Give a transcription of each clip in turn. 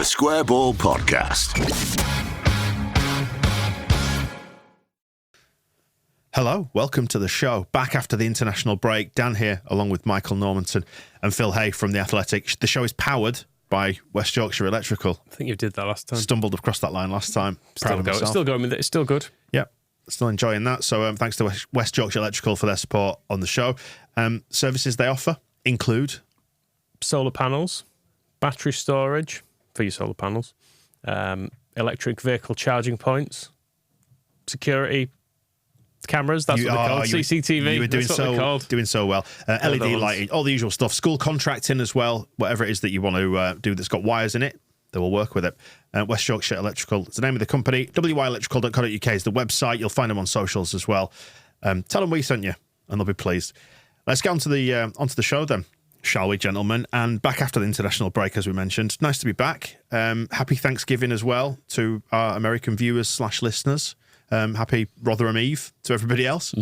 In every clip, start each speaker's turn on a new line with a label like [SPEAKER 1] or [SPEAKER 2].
[SPEAKER 1] Square Ball Podcast.
[SPEAKER 2] Hello, welcome to the show. Back after the international break, Dan here, along with Michael Normanton and Phil Hay from The Athletic. The show is powered by West Yorkshire Electrical.
[SPEAKER 3] I think you did that last time.
[SPEAKER 2] Stumbled across that line last time. Proud of myself.
[SPEAKER 3] Still going with it. It's still good.
[SPEAKER 2] Yeah, still enjoying that. So thanks to West Yorkshire Electrical for their support on the show. Services they offer include
[SPEAKER 3] solar panels, battery storage for your solar panels, electric vehicle charging points, security cameras, that's what they're called. CCTV.
[SPEAKER 2] You were doing so well. LED lighting, all the usual stuff. School contracting as well. Whatever it is that you want to do that's got wires in it, they will work with it. West Yorkshire Electrical is the name of the company. wyelectrical.co.uk is the website. You'll find them on socials as well. Tell them we sent you, and they'll be pleased. Let's get onto the show then, shall we, gentlemen? And back after the international break, as we mentioned. Nice to be back. Happy Thanksgiving as well to our American viewers / listeners. Happy Rotherham Eve to everybody else.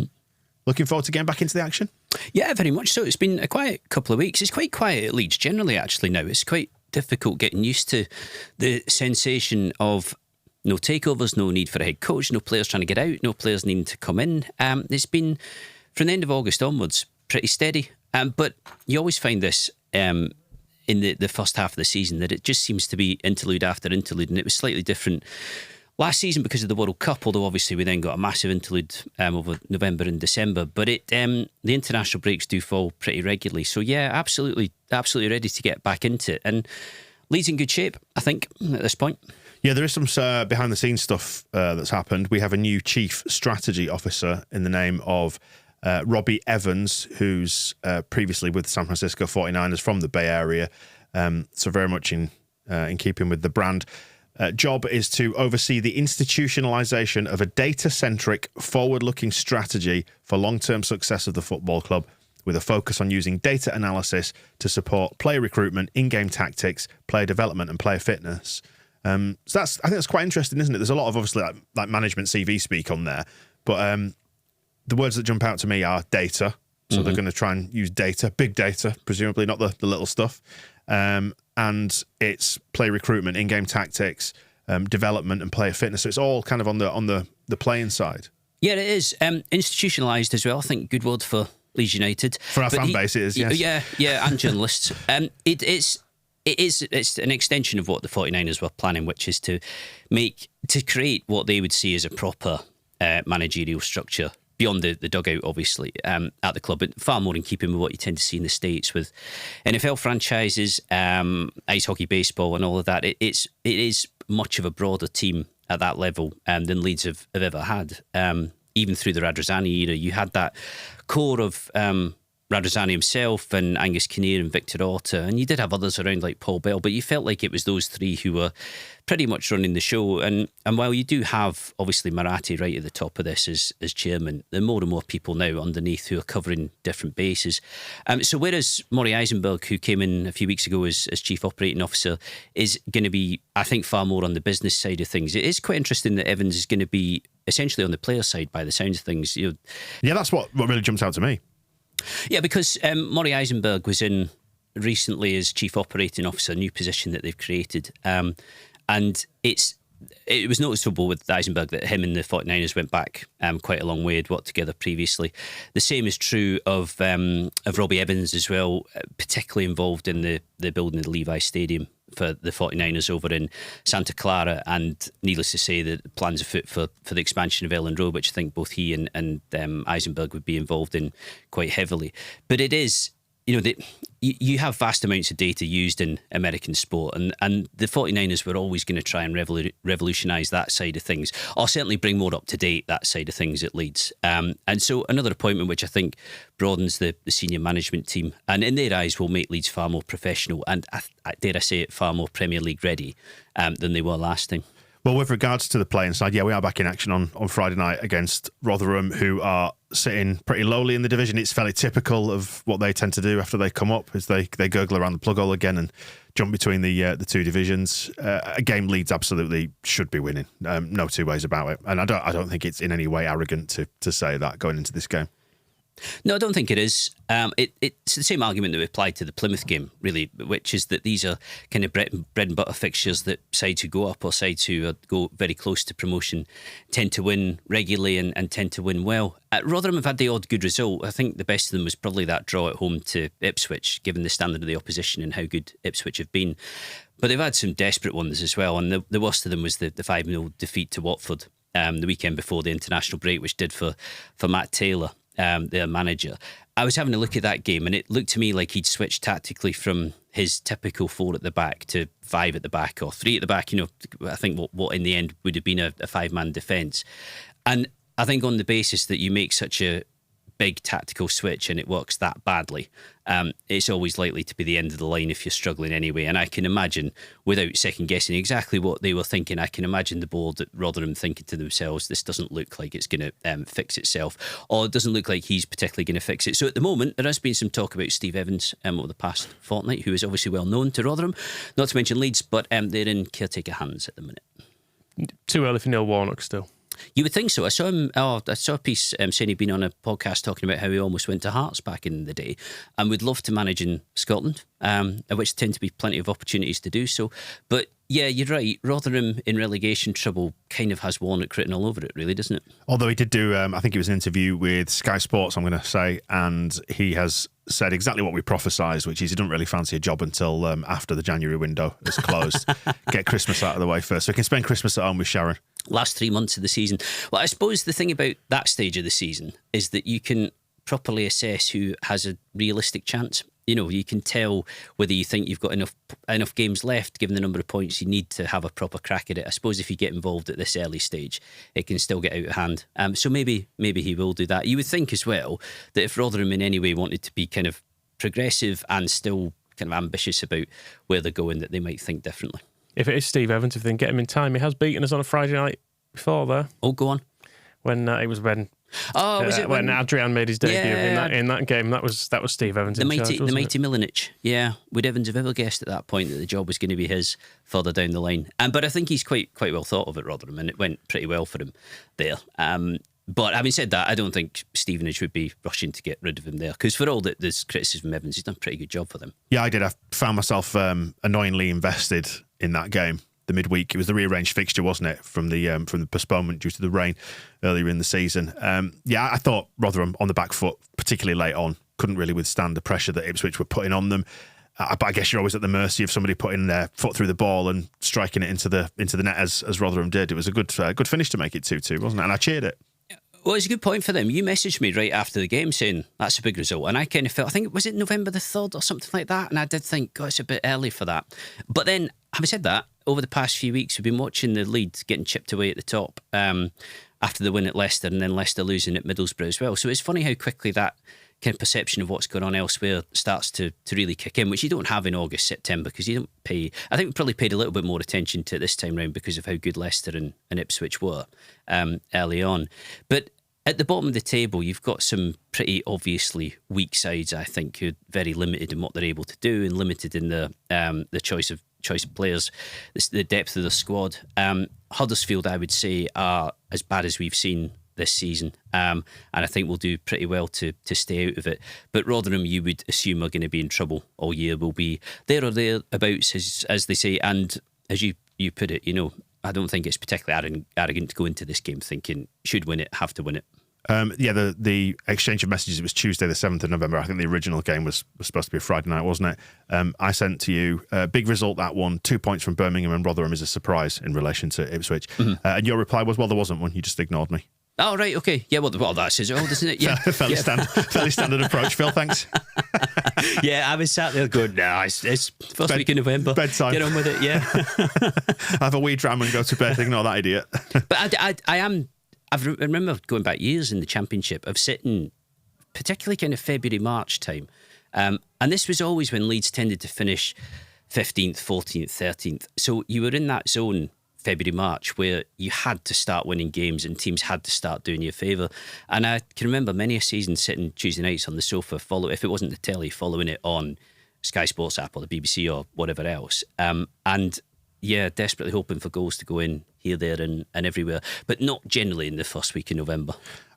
[SPEAKER 2] Looking forward to getting back into the action?
[SPEAKER 4] Yeah, very much so. It's been a quiet couple of weeks. It's quite quiet at Leeds generally, actually, now. It's quite difficult getting used to the sensation of no takeovers, no need for a head coach, no players trying to get out, no players needing to come in. It's been, from the end of August onwards, pretty steady. But you always find this in the first half of the season, that it just seems to be interlude after interlude, and it was slightly different last season because of the World Cup, although obviously we then got a massive interlude over November and December. But the international breaks do fall pretty regularly. So yeah, absolutely ready to get back into it. And Leeds in good shape, I think, at this point.
[SPEAKER 2] Yeah, there is some behind the scenes stuff that's happened. We have a new chief strategy officer in the name of Robbie Evans, who's previously with San Francisco 49ers from the Bay Area. So very much in keeping with the brand. Job is to oversee the institutionalization of a data-centric, forward-looking strategy for long-term success of the football club, with a focus on using data analysis to support player recruitment, in-game tactics, player development, and player fitness. So I think that's quite interesting, isn't it? There's a lot of obviously like management CV speak on there, but the words that jump out to me are data. So they're going to try and use data, big data, presumably, not the little stuff. And it's play recruitment, in-game tactics, development, and player fitness. So it's all kind of on the playing side.
[SPEAKER 4] Yeah, it is institutionalised as well. I think good word for Leeds United.
[SPEAKER 2] For our fan base, it is. Yes.
[SPEAKER 4] Yeah, and journalists. It's an extension of what the 49ers were planning, which is to create what they would see as a proper managerial structure beyond the dugout, obviously, at the club, but far more in keeping with what you tend to see in the States with NFL franchises, ice hockey, baseball, and all of that. It is much of a broader team at that level than Leeds have ever had. Even through the Radrizzani era, you had that core of Radrizzani himself and Angus Kinnear and Victor Orta, and you did have others around like Paul Bell, but you felt like it was those three who were pretty much running the show. And while you do have obviously Marathi right at the top of this as chairman, there are more and more people now underneath who are covering different bases. So whereas Maury Eisenberg, who came in a few weeks ago as chief operating officer, is going to be, I think, far more on the business side of things, it is quite interesting that Evans is going to be essentially on the player side by the sounds of things. Yeah,
[SPEAKER 2] that's what really jumps out to me.
[SPEAKER 4] Yeah, because Maury Eisenberg was in recently as chief operating officer, a new position that they've created. And it was noticeable with Eisenberg that him and the 49ers went back quite a long way, had worked together previously. The same is true of Robbie Evans as well, particularly involved in the building of the Levi Stadium for the 49ers over in Santa Clara, and needless to say, the plans afoot for the expansion of Elland Road, which I think both he and Eisenberg would be involved in quite heavily. But it is, you have vast amounts of data used in American sport, and the 49ers were always going to try and revolutionise that side of things, or certainly bring more up to date that side of things at Leeds. And so another appointment which I think broadens the senior management team, and in their eyes will make Leeds far more professional and, dare I say it, far more Premier League ready than they were last time.
[SPEAKER 2] Well, with regards to the playing side, yeah, we are back in action on Friday night against Rotherham, who are sitting pretty lowly in the division. It's fairly typical of what they tend to do after they come up, is they gurgle around the plug hole again and jump between the two divisions. A game Leeds absolutely should be winning. No two ways about it. And I don't think it's in any way arrogant to say that going into this game.
[SPEAKER 4] No, I don't think it is. It's the same argument that we applied to the Plymouth game, really, which is that these are kind of bread and butter fixtures that sides who go up or sides who go very close to promotion tend to win regularly and tend to win well. Rotherham have had the odd good result. I think the best of them was probably that draw at home to Ipswich, given the standard of the opposition and how good Ipswich have been. But they've had some desperate ones as well, and the worst of them was the 5-0 defeat to Watford the weekend before the international break, which did for Matt Taylor, their manager. I was having a look at that game, and it looked to me like he'd switched tactically from his typical 4 at the back to 5 at the back or 3 at the back. I think what in the end would have been a 5-man defence. And I think on the basis that you make such a big tactical switch and it works that badly, it's always likely to be the end of the line if you're struggling anyway. And I can imagine, without second guessing exactly what they were thinking, I can imagine the board at Rotherham thinking to themselves, this doesn't look like it's going to fix itself, or it doesn't look like he's particularly going to fix it. So at the moment, there has been some talk about Steve Evans over the past fortnight, who is obviously well known to Rotherham, not to mention Leeds, but they're in caretaker hands at the minute.
[SPEAKER 3] Too early for Neil Warnock still.
[SPEAKER 4] You would think so. I saw him. I saw a piece saying he'd been on a podcast talking about how he almost went to Hearts back in the day, and would love to manage in Scotland, at which tend to be plenty of opportunities to do so. But yeah, you're right. Rotherham in relegation trouble kind of has Warnock written all over it, really, doesn't it?
[SPEAKER 2] Although he did do, I think it was an interview with Sky Sports, I'm going to say, and he has said exactly what we prophesied, which is he doesn't really fancy a job until after the January window is closed. Get Christmas out of the way first, so he can spend Christmas at home with Sharon.
[SPEAKER 4] Last 3 months of the season. Well, I suppose the thing about that stage of the season is that you can properly assess who has a realistic chance. You can tell whether you think you've got enough games left, given the number of points you need to have a proper crack at it. I suppose if you get involved at this early stage, it can still get out of hand. So maybe he will do that. You would think as well that if Rotherham in any way wanted to be kind of progressive and still kind of ambitious about where they're going, that they might think differently.
[SPEAKER 3] If it is Steve Evans, if they can get him in time, he has beaten us on a Friday night before there.
[SPEAKER 4] Oh, go on.
[SPEAKER 3] When it was when Adrian made his debut in that game. That was Steve Evans.
[SPEAKER 4] The mighty Milanic. Yeah, would Evans have ever guessed at that point that the job was going to be his further down the line? But I think he's quite well thought of at Rotherham, and it went pretty well for him there. But having said that, I don't think Stevenage would be rushing to get rid of him there, because for all that there's criticism of Evans, he's done a pretty good job for them. Yeah,
[SPEAKER 2] I did. I found myself annoyingly invested in that game. The midweek, it was the rearranged fixture, wasn't it, from the postponement due to the rain earlier in the season. I thought Rotherham on the back foot, particularly late on, couldn't really withstand the pressure that Ipswich were putting on them. But I guess you're always at the mercy of somebody putting their foot through the ball and striking it into the net as Rotherham did. It was a good finish to make it 2-2, wasn't it? And I cheered it.
[SPEAKER 4] Well, it's a good point for them. You messaged me right after the game saying that's a big result, and I kind of felt, I think, was it November the 3rd or something like that? And I did think, God, it's a bit early for that. But then, having said that, over the past few weeks, we've been watching the lead getting chipped away at the top after the win at Leicester, and then Leicester losing at Middlesbrough as well. So it's funny how quickly that kind of perception of what's going on elsewhere starts to really kick in, which you don't have in August, September, because you don't pay. I think we probably paid a little bit more attention to it this time round because of how good Leicester and Ipswich were early on. But at the bottom of the table, you've got some pretty obviously weak sides, I think, who are very limited in what they're able to do and limited in the choice of players, the depth of the squad. Huddersfield, I would say, are as bad as we've seen this season, and I think we'll do pretty well to stay out of it. But Rotherham, you would assume, are going to be in trouble all year. Will be there or thereabouts, as they say. And as you put it, I don't think it's particularly arrogant to go into this game thinking should win it, have to win it.
[SPEAKER 2] The exchange of messages, it was Tuesday the 7th of November. I think the original game was supposed to be a Friday night, wasn't it? I sent to you a big result, that one, 2 points from Birmingham, and Rotherham is a surprise in relation to Ipswich. Mm-hmm. And your reply was, well, there wasn't one, you just ignored me.
[SPEAKER 4] Oh, right, okay. Yeah, well that says it all, doesn't it? Yeah.
[SPEAKER 2] fairly standard approach, Phil, thanks.
[SPEAKER 4] Yeah, I was sat there going, it's first week in November.
[SPEAKER 2] Bedtime.
[SPEAKER 4] Get on with it, yeah.
[SPEAKER 2] Have a wee dram and go to bed, ignore that idiot.
[SPEAKER 4] But I remember going back years in the Championship of sitting, particularly kind of February, March time. And this was always when Leeds tended to finish 15th, 14th, 13th. So you were in that zone, February, March, where you had to start winning games and teams had to start doing you a favour. And I can remember many a season sitting Tuesday nights on the sofa, if it wasn't the telly, following it on Sky Sports app or the BBC or whatever else. And yeah, desperately hoping for goals to go in here, there and everywhere, but not generally in the first week in November.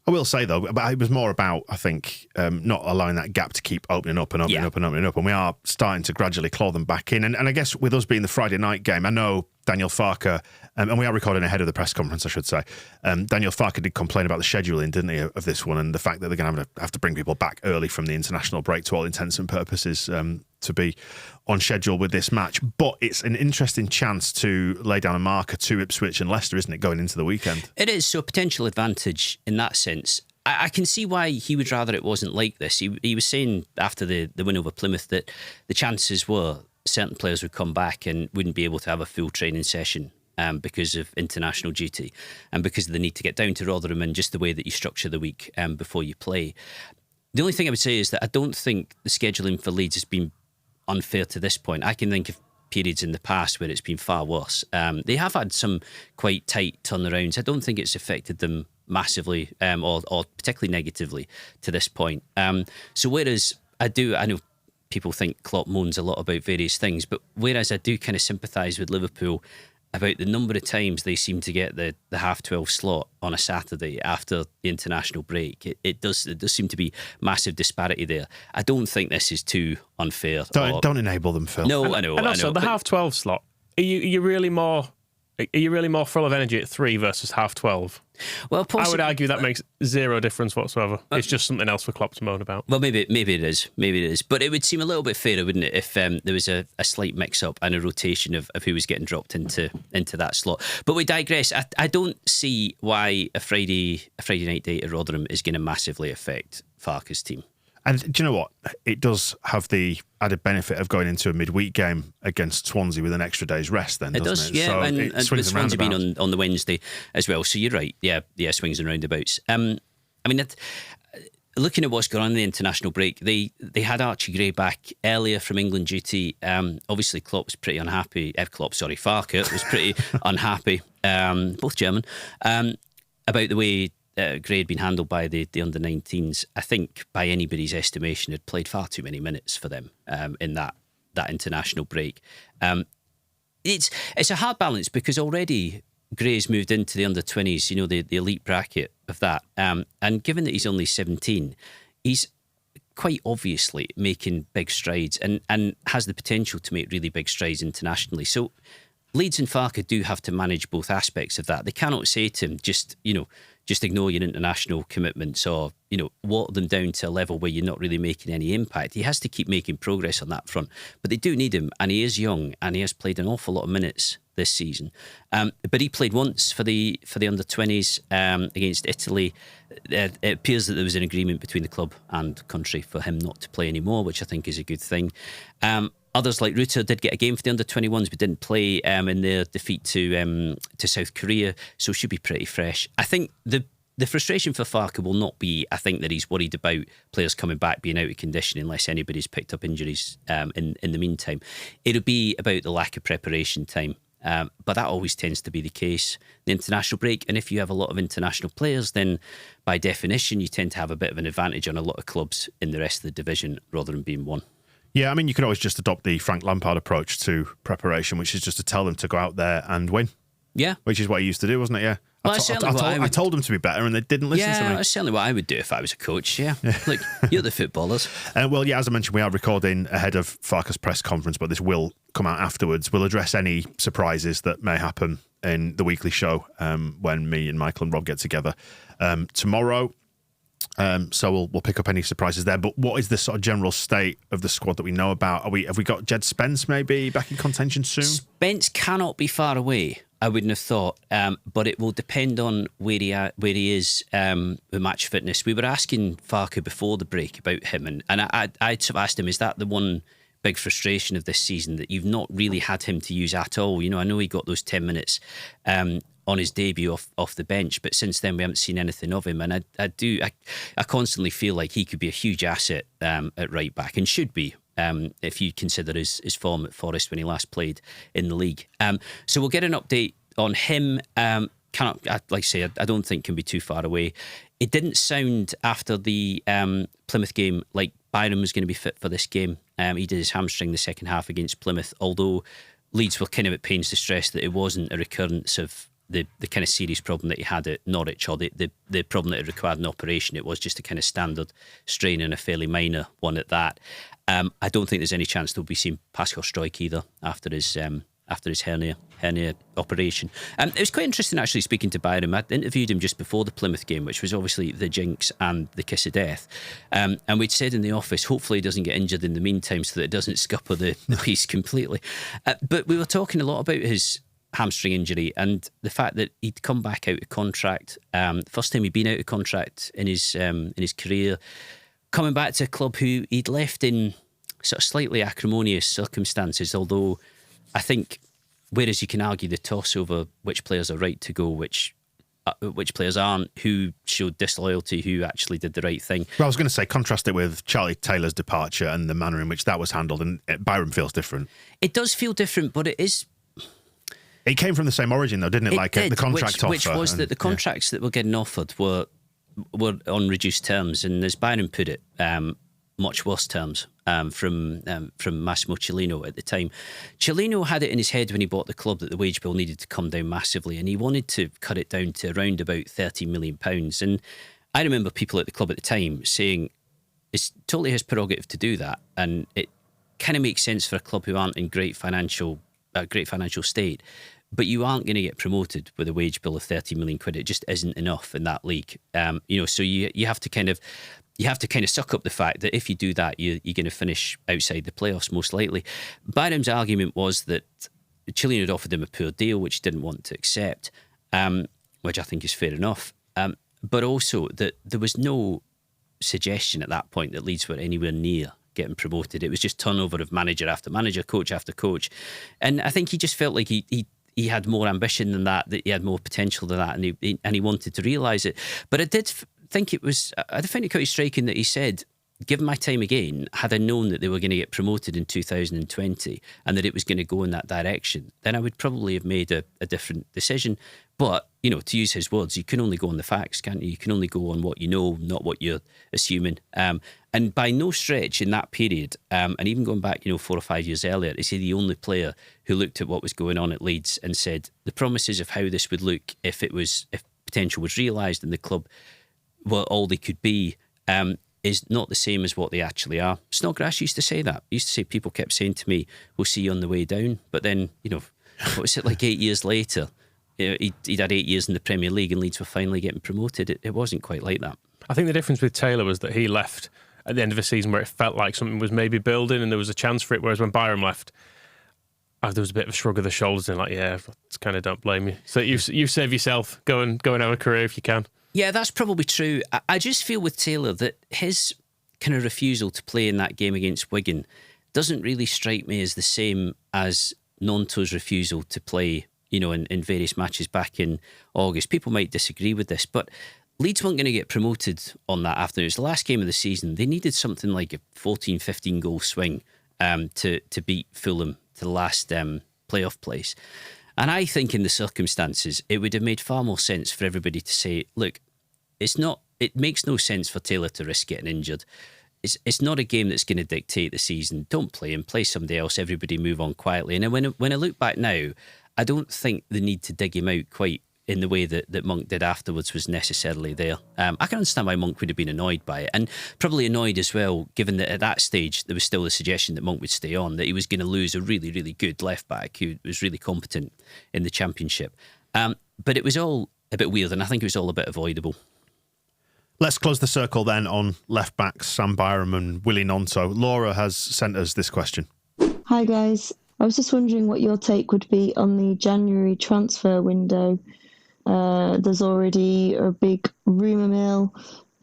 [SPEAKER 2] I will say though, but it was more about, I think, not allowing that gap to keep opening up and opening up and opening up, and we are starting to gradually claw them back in. And I guess with us being the Friday night game, I know Daniel Farke, and we are recording ahead of the press conference, I should say. Daniel Farke did complain about the scheduling, didn't he, of this one, and the fact that they're going to have to bring people back early from the international break to all intents and purposes to be on schedule with this match. But it's an interesting chance to lay down a marker to Ipswich and Leicester, isn't it, going into the weekend?
[SPEAKER 4] It is, so a potential advantage in that sense. I can see why he would rather it wasn't like this. He was saying after the win over Plymouth that the chances were certain players would come back and wouldn't be able to have a full training session because of international duty and because of the need to get down to Rotherham and just the way that you structure the week before you play. The only thing I would say is that I don't think the scheduling for Leeds has been unfair to this point. I can think of periods in the past where it's been far worse. They have had some quite tight turnarounds. I don't think it's affected them massively or particularly negatively to this point. So whereas I know people think Klopp moans a lot about various things, but whereas I do kind of sympathise with Liverpool about the number of times they seem to get the 12:30 slot on a Saturday after the international break, it does seem to be massive disparity there. I don't think this is too unfair.
[SPEAKER 2] Don't enable them, Phil.
[SPEAKER 4] No, I know.
[SPEAKER 3] And also the 12:30 slot. Are you really more full of energy at 3 versus 12:30?
[SPEAKER 4] Well,
[SPEAKER 3] I would argue that makes zero difference whatsoever. It's just something else for Klopp to moan about.
[SPEAKER 4] Well, maybe it is. But it would seem a little bit fairer, wouldn't it, if there was a slight mix-up and a rotation of who was getting dropped into that slot. But we digress. I don't see why a Friday night day at Rotherham is going to massively affect Farke's team.
[SPEAKER 2] And do you know what? It does have the added benefit of going into a midweek game against Swansea with an extra day's rest then, doesn't it?
[SPEAKER 4] Yeah.
[SPEAKER 2] So
[SPEAKER 4] and
[SPEAKER 2] it swings and
[SPEAKER 4] Swansea
[SPEAKER 2] roundabouts.
[SPEAKER 4] been on the Wednesday as well. So you're right. Yeah, swings and roundabouts. I mean, looking at what's going on in the international break, they had Archie Gray back earlier from England duty. Obviously, Klopp was pretty unhappy. Farke was pretty unhappy, both German, about the way Gray had been handled by the under-19s. I think by anybody's estimation had played far too many minutes for them in that international break. It's a hard balance because already Gray's moved into the under-20s, the elite bracket of that. And given that he's only 17, he's quite obviously making big strides and has the potential to make really big strides internationally. So Leeds and Farke do have to manage both aspects of that. They cannot say to him, just ignore your international commitments or, water them down to a level where you're not really making any impact. He has to keep making progress on that front. But they do need him, and he is young, and he has played an awful lot of minutes this season. But he played once for the under-20s against Italy. It appears that there was an agreement between the club and country for him not to play anymore, which I think is a good thing. Others like Rutter did get a game for the under-21s but didn't play in their defeat to South Korea, so should be pretty fresh. I think the frustration for Farke will not be, I think, that he's worried about players coming back being out of condition unless anybody's picked up injuries in the meantime. It'll be about the lack of preparation time. But that always tends to be the case. The international break, and if you have a lot of international players, then by definition you tend to have a bit of an advantage on a lot of clubs in the rest of the division rather than being one.
[SPEAKER 2] Yeah, I mean, you could always just adopt the Frank Lampard approach to preparation, which is just to tell them to go out there and win.
[SPEAKER 4] Yeah.
[SPEAKER 2] Which is what he used to do, wasn't it? Yeah.
[SPEAKER 4] Well,
[SPEAKER 2] I told them to be better and they didn't listen to me.
[SPEAKER 4] Yeah, that's certainly what I would do if I was a coach, yeah. Look, you're the footballers.
[SPEAKER 2] Well, yeah, as I mentioned, we are recording ahead of Farke's press conference, but this will come out afterwards. We'll address any surprises that may happen in the weekly show when me and Michael and Rob get together tomorrow. So we'll pick up any surprises there. But what is the sort of general state of the squad that we know about? Have we got Jed Spence maybe back in contention soon?
[SPEAKER 4] Spence cannot be far away, I wouldn't have thought. But it will depend on where he is with match fitness. We were asking Farke before the break about him, and I sort of asked him, is that the one big frustration of this season, that you've not really had him to use at all? I know he got those 10 minutes on his debut off the bench, but since then we haven't seen anything of him. And I constantly feel like he could be a huge asset at right back, and should be if you consider his form at Forest when he last played in the league. So we'll get an update on him. Like I say, I don't think can be too far away. It didn't sound after the Plymouth game like Byron was going to be fit for this game. He did his hamstring the second half against Plymouth, although Leeds were kind of at pains to stress that it wasn't a recurrence of the kind of serious problem that he had at Norwich, or the problem that it required an operation. It was just a kind of standard strain and a fairly minor one at that. I don't think there's any chance that we'll be seeing Pascal Struijk either after his hernia operation. It was quite interesting actually speaking to Byram. I'd interviewed him just before the Plymouth game, which was obviously the jinx and the kiss of death. And we'd said in the office, hopefully he doesn't get injured in the meantime so that it doesn't scupper the piece completely. But we were talking a lot about his hamstring injury and the fact that he'd come back out of contract. First time he'd been out of contract in his career, coming back to a club who he'd left in sort of slightly acrimonious circumstances, although I think, whereas you can argue the toss over which players are right to go, which players aren't, who showed disloyalty, who actually did the right thing.
[SPEAKER 2] Well, I was going to say, contrast it with Charlie Taylor's departure and the manner in which that was handled, and Byram feels different.
[SPEAKER 4] It does feel different, but it is...
[SPEAKER 2] It came from the same origin, though, didn't it? The contract offer.
[SPEAKER 4] Which was that the contracts that were getting offered were on reduced terms, and as Byron put it, much worse terms from Massimo Cellino at the time. Cellino had it in his head when he bought the club that the wage bill needed to come down massively, and he wanted to cut it down to around about £30 million. And I remember people at the club at the time saying it's totally his prerogative to do that, and it kind of makes sense for a club who aren't in great financial state. But you aren't going to get promoted with a wage bill of 30 million quid. It just isn't enough in that league. So you have to kind of suck up the fact that if you do that, you're going to finish outside the playoffs most likely. Byram's argument was that Chilean had offered him a poor deal, which he didn't want to accept, which I think is fair enough. But also that there was no suggestion at that point that Leeds were anywhere near getting promoted. It was just turnover of manager after manager, coach after coach. And I think he just felt like he had more ambition than that he had more potential than that, and he wanted to realise it. But I did think I find it quite striking that he said, given my time again, had I known that they were going to get promoted in 2020 and that it was going to go in that direction, then I would probably have made a different decision. But, to use his words, you can only go on the facts, can't you? You can only go on what you know, not what you're assuming. And by no stretch in that period, and even going back, 4 or 5 years earlier, is he the only player who looked at what was going on at Leeds and said the promises of how this would look if potential was realised and the club were all they could be, is not the same as what they actually are. Snodgrass used to say that. He used to say, people kept saying to me, we'll see you on the way down. But then, what was it, like 8 years later? He'd had 8 years in the Premier League and Leeds were finally getting promoted. It wasn't quite like that.
[SPEAKER 3] I think the difference with Taylor was that he left at the end of a season where it felt like something was maybe building and there was a chance for it, whereas when Byram left, there was a bit of a shrug of the shoulders and it's kind of don't blame you. So you save yourself, go and have a career if you can. Yeah,
[SPEAKER 4] that's probably true. I just feel with Taylor that his kind of refusal to play in that game against Wigan doesn't really strike me as the same as Nonto's refusal to play, in various matches back in August. People might disagree with this, but Leeds weren't going to get promoted on that afternoon. It was the last game of the season. They needed something like a 14, 15 goal swing to beat Fulham to the last playoff place. And I think in the circumstances, it would have made far more sense for everybody to say, look, it makes no sense for Taylor to risk getting injured. It's not a game that's going to dictate the season. Don't play him, play somebody else, everybody move on quietly. And when I look back now, I don't think the need to dig him out quite in the way that Monk did afterwards was necessarily there. I can understand why Monk would have been annoyed by it, and probably annoyed as well, given that at that stage there was still the suggestion that Monk would stay on, that he was going to lose a really, really good left-back who was really competent in the Championship. But it was all a bit weird, and I think it was all a bit avoidable.
[SPEAKER 2] Let's close the circle then on left-backs Sam Byram and Willie Gnonto. Laura has sent us this question.
[SPEAKER 5] Hi guys, I was just wondering what your take would be on the January transfer window. There's already a big rumour mill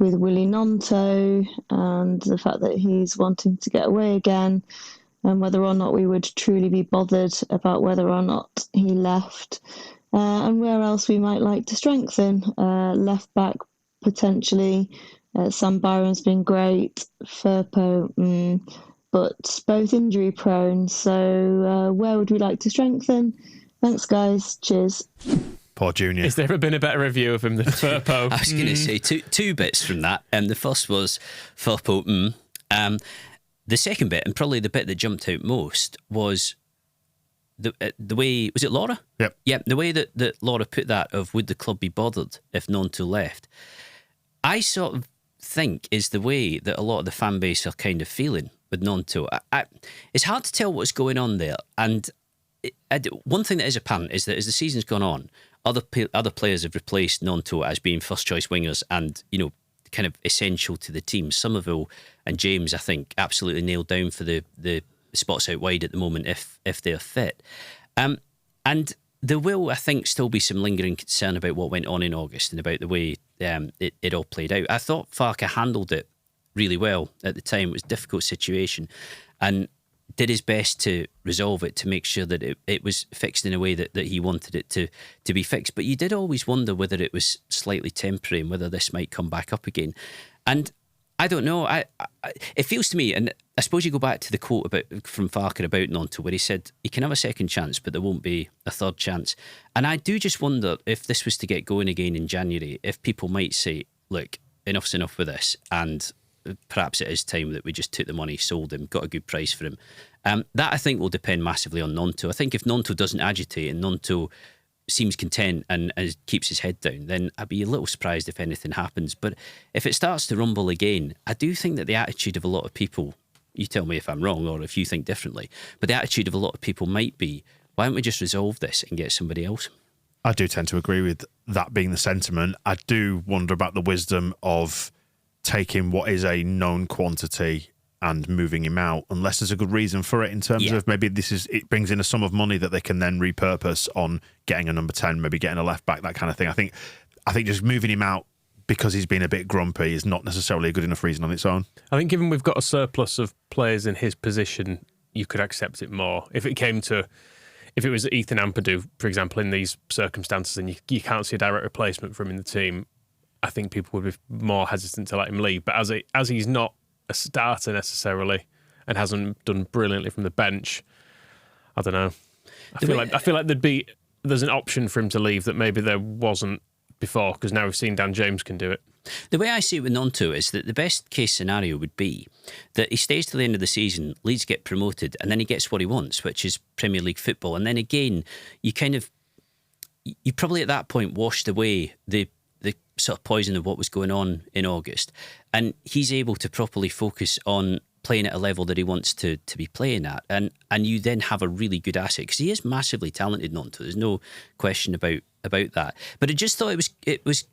[SPEAKER 5] with Willie Gnonto and the fact that he's wanting to get away again, and whether or not we would truly be bothered about whether or not he left, and where else we might like to strengthen. Left back potentially. Sam Byram's been great. Firpo, but both injury prone. So where would we like to strengthen? Thanks, guys. Cheers.
[SPEAKER 2] Poor Junior.
[SPEAKER 3] Has there ever been a better review of him than Firpo?
[SPEAKER 4] I was going to say two bits from that. The first was Firpo. The second bit, and probably the bit that jumped out most, was the way, was it Laura?
[SPEAKER 2] Yep.
[SPEAKER 4] Yeah, the way that Laura put that of would the club be bothered if Gnonto left, I sort of think is the way that a lot of the fan base are kind of feeling with Gnonto. It's hard to tell what's going on there, and one thing that is apparent is that as the season's gone on, other players have replaced Gnonto as being first choice wingers and, you know, kind of essential to the team. Somerville and James, I think, absolutely nailed down for the spots out wide at the moment if they're fit. And there will, I think, still be some lingering concern about what went on in August and about the way it all played out. I thought Farke handled it really well at the time. It was a difficult situation and did his best to resolve it, to make sure that it was fixed in a way that he wanted it to be fixed. But you did always wonder whether it was slightly temporary and whether this might come back up again. And I don't know. It feels to me, and I suppose you go back to the quote from Farke about Gnonto, where he said he can have a second chance, but there won't be a third chance. And I do just wonder if this was to get going again in January, if people might say, look, enough's enough with this, and perhaps it is time that we just took the money, sold him, got a good price for him. That I think will depend massively on Gnonto. I think if Gnonto doesn't agitate and Gnonto seems content and keeps his head down, then I'd be a little surprised if anything happens. But if it starts to rumble again, I do think that the attitude of a lot of people, you tell me if I'm wrong or if you think differently, but the attitude of a lot of people might be, why don't we just resolve this and get somebody else?
[SPEAKER 2] I do tend to agree with that being the sentiment. I do wonder about the wisdom of taking what is a known quantity and moving him out, unless there's a good reason for it in terms of maybe it brings in a sum of money that they can then repurpose on getting a number 10, maybe getting a left back, that kind of thing. I think just moving him out because he's been a bit grumpy is not necessarily a good enough reason on its own. I
[SPEAKER 3] think given we've got a surplus of players in his position, you could accept it more. If it was Ethan Ampadu, for example, in these circumstances, and you can't see a direct replacement for him in the team, I think people would be more hesitant to let him leave. But as he's not a starter necessarily and hasn't done brilliantly from the bench, I don't know. I feel like there's an option for him to leave that maybe there wasn't before, because now we've seen Dan James can do it.
[SPEAKER 4] The way I see it with Gnonto is that the best case scenario would be that he stays till the end of the season, Leeds get promoted, and then he gets what he wants, which is Premier League football. And then again, you probably at that point washed away the sort of poison of what was going on in August, and he's able to properly focus on playing at a level that he wants to be playing at, and you then have a really good asset, because he is massively talented, Gnonto. There's no question about that. But I just thought it was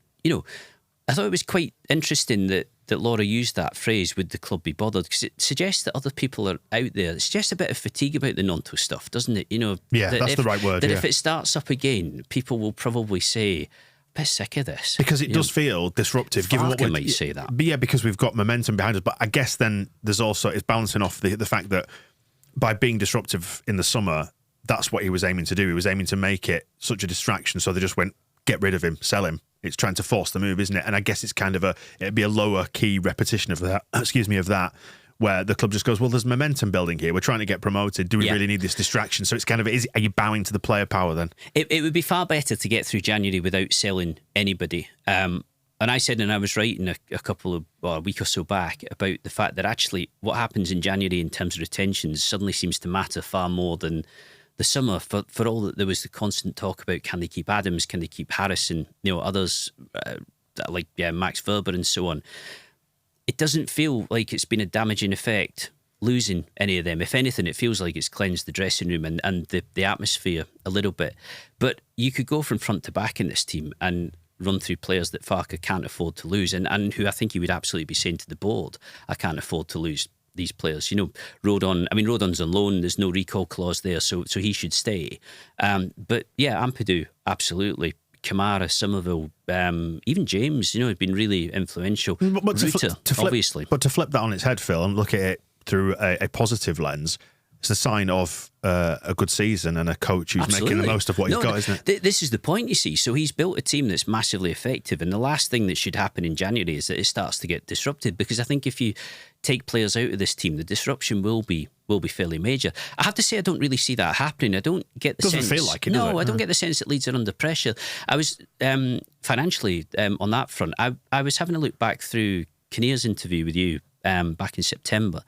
[SPEAKER 4] I thought it was quite interesting that Laura used that phrase, would the club be bothered, because it suggests that other people are out there. It suggests a bit of fatigue about the Gnonto stuff, doesn't it?
[SPEAKER 2] That's the right word.
[SPEAKER 4] That if it starts up again, people will probably say, bit sick of this,
[SPEAKER 2] because it does feel disruptive. Given what
[SPEAKER 4] might say that,
[SPEAKER 2] but because we've got momentum behind us. But I guess then there's also, it's balancing off the fact that by being disruptive in the summer, that's what he was aiming to do. He was aiming to make it such a distraction, so they just went, get rid of him, sell him. It's trying to force the move, isn't it? And I guess it's kind of it'd be a lower key repetition of that. Of that. Where the club just goes, well, there's momentum building here. We're trying to get promoted. Do we really need this distraction? So it's kind of, are you bowing to the player power then?
[SPEAKER 4] It would be far better to get through January without selling anybody. And I said, and I was writing a week or so back about the fact that actually what happens in January in terms of retentions suddenly seems to matter far more than the summer, for all that there was the constant talk about, can they keep Adams, can they keep Harrison, others like Max Verber and so on. It doesn't feel like it's been a damaging effect losing any of them. If anything, it feels like it's cleansed the dressing room and the atmosphere a little bit. But you could go from front to back in this team and run through players that Farke can't afford to lose, and who I think he would absolutely be saying to the board, I can't afford to lose these players. Rodon's on loan, there's no recall clause there, so he should stay. But yeah, Ampadu, absolutely. Kamara, Somerville, even James, had been really influential.
[SPEAKER 2] But
[SPEAKER 4] obviously.
[SPEAKER 2] But to flip that on its head, Phil, and look at it through a positive lens, it's a sign of a good season and a coach who's making the most of what he's got, isn't it?
[SPEAKER 4] This is the point, you see. So he's built a team that's massively effective, and the last thing that should happen in January is that it starts to get disrupted, because I think if you take players out of this team, the disruption will be fairly major. I have to say, I don't really see that happening. I don't get the sense.
[SPEAKER 2] Doesn't feel like it,
[SPEAKER 4] No,
[SPEAKER 2] does it?
[SPEAKER 4] I don't get the sense that Leeds are under pressure. I was financially on that front. I was having a look back through Kinnear's interview with you back in September,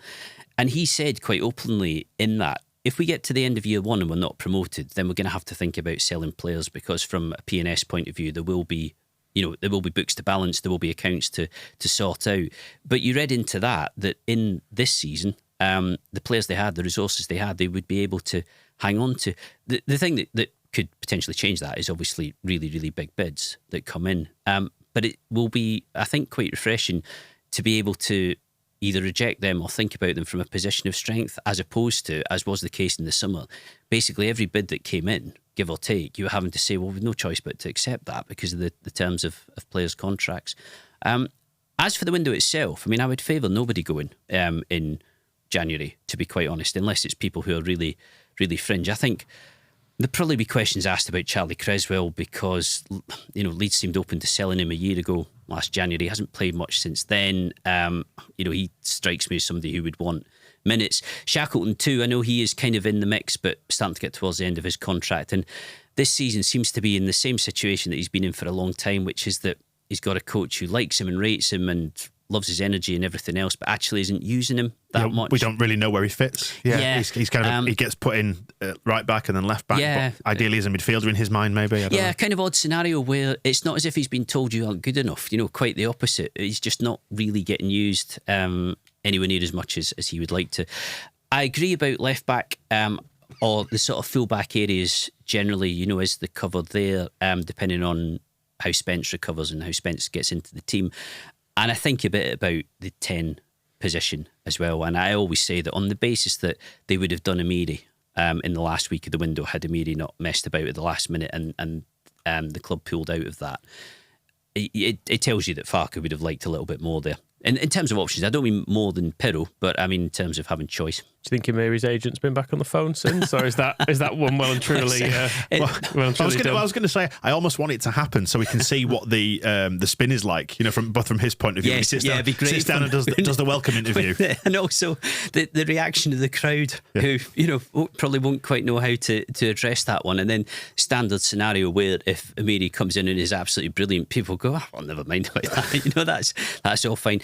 [SPEAKER 4] and he said quite openly in that if we get to the end of year one and we're not promoted, then we're going to have to think about selling players, because from a P&S point of view, there will be books to balance, there will be accounts to sort out. But you read into that in this season, the players they had, the resources they had, they would be able to hang on to. The thing that could potentially change that is obviously really, really big bids that come in. But it will be, I think, quite refreshing to be able to either reject them or think about them from a position of strength, as opposed to, as was the case in the summer, basically every bid that came in, give or take, you were having to say, well, we've no choice but to accept that because of the terms of players' contracts. As for the window itself, I mean, I would favour nobody going in January, to be quite honest, unless it's people who are really, really fringe. I think there'll probably be questions asked about Charlie Creswell because, Leeds seemed open to selling him a year ago, last January. He hasn't played much since then. He strikes me as somebody who would want minutes. Shackleton too, I know he is kind of in the mix, but starting to get towards the end of his contract. And this season seems to be in the same situation that he's been in for a long time, which is that he's got a coach who likes him and rates him and loves his energy and everything else, but actually isn't using him that much.
[SPEAKER 2] We don't really know where he fits. He's kind of he gets put in right back and then left back.
[SPEAKER 4] Yeah,
[SPEAKER 2] but ideally as a midfielder in his mind, maybe. I don't know.
[SPEAKER 4] Kind of odd scenario where it's not as if he's been told you aren't good enough. Quite the opposite. He's just not really getting used anywhere near as much as he would like to. I agree about left back or the sort of full back areas generally. As the cover there, depending on how Spence recovers and how Spence gets into the team. And I think a bit about the 10 position as well. And I always say that on the basis that they would have done Amiri in the last week of the window, had Amiri not messed about at the last minute and the club pulled out of that, it tells you that Farke would have liked a little bit more there. In terms of options, I don't mean more than Pirro, but I mean in terms of having choice.
[SPEAKER 3] Do you think Amiri's agent's been back on the phone since, or is that one well and truly?
[SPEAKER 2] I was going to say I almost want it to happen so we can see what the spin is like. From his point of view,
[SPEAKER 4] yes,
[SPEAKER 2] he sits down and does the welcome interview,
[SPEAKER 4] and also the reaction of the crowd, who probably won't quite know how to address that one. And then standard scenario where if Amiri comes in and is absolutely brilliant, people go, well, never mind about that. That's all fine.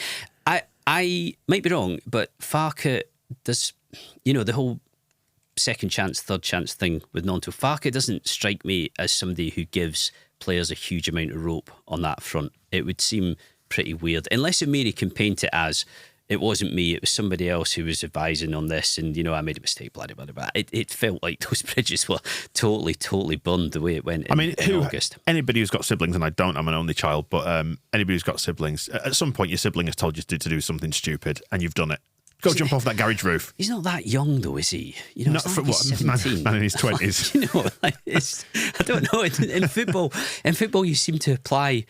[SPEAKER 4] I might be wrong, but Farke does, the whole second chance, third chance thing with Gnonto. Farke doesn't strike me as somebody who gives players a huge amount of rope on that front. It would seem pretty weird, unless Amiri can paint it as, it wasn't me, it was somebody else who was advising on this, and I made a mistake, blah, blah, blah. It felt like those bridges were totally burned the way it went in August.
[SPEAKER 2] Anybody who's got siblings, and I don't, I'm an only child, but anybody who's got siblings, at some point your sibling has told you to do something stupid, and you've done it. Go jump off that garage roof.
[SPEAKER 4] He's not that young though, is he?
[SPEAKER 2] Not for what? Man in his
[SPEAKER 4] 20s. I don't know. In football, you seem to apply